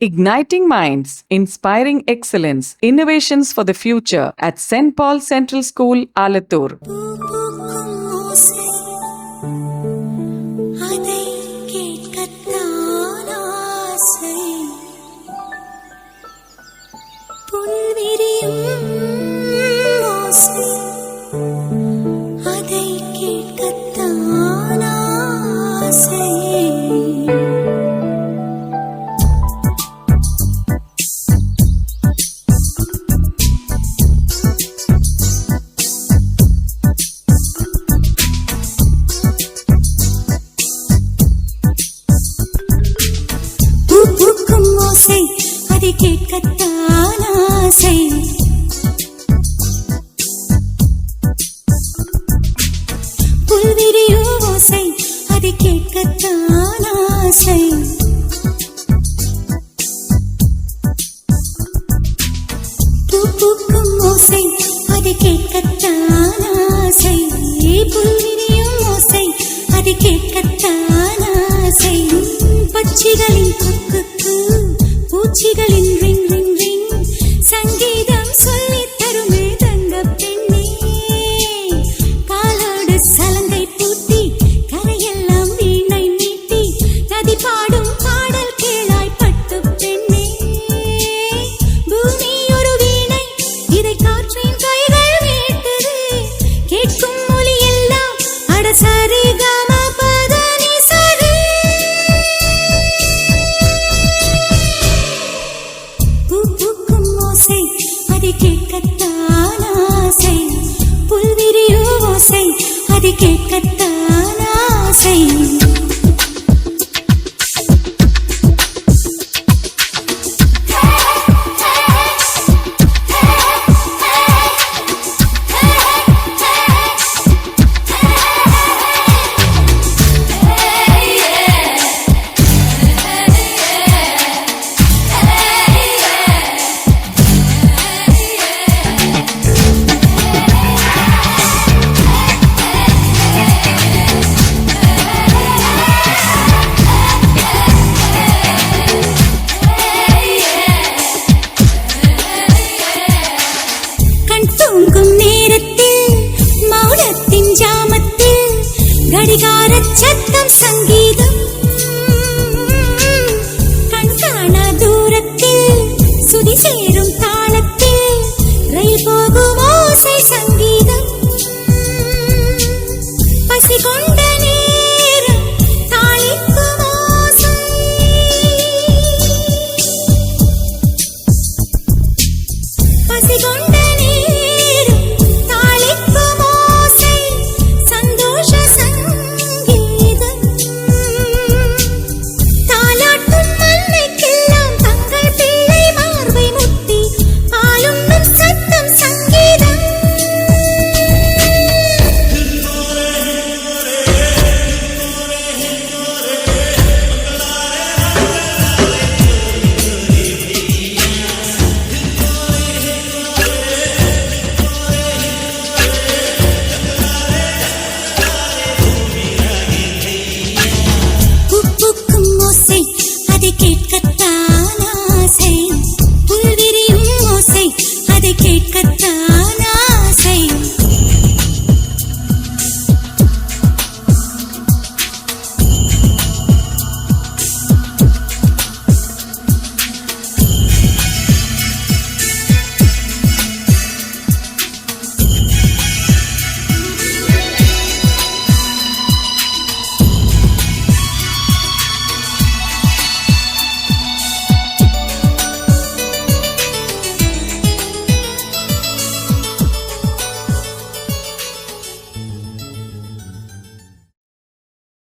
Igniting minds, inspiring excellence, innovations for the future at St. Paul Central School, Alathur. அதை கேட்கத்தான் ஆசை. புல்விரியோ ஓசை அதை கேட்கத்தான் ஆசை. பூக்கும் ஓசை அதை கேட்கத்தான் ஆசை. புல்விரியும் ஓசை அதை கேட்கத்தான் ஆசை. பட்சிகளின் குக்கு பூச்சிகளின் ரிங் ரிங் ரிங் சங்கீதம் சொல்லி தருமே தங்க பெண்ணே. காலோடு சலங்கை பூட்டி கரையெல்லாம் வீணை மீட்டி நதி பாடும் பாடல் கேளாய் பட்டு பெண்ணே. பூமி ஒரு வீணை இதை காற்றின் கைகள் மீட்டது. கேட்கும் மொழி எல்லாம் அடசரி காம பதனி சரி. அதை கேட்கத்தான் ஆசை. புல்விரியோ ஓசை அதை கேட்கத்தான் ஆசை.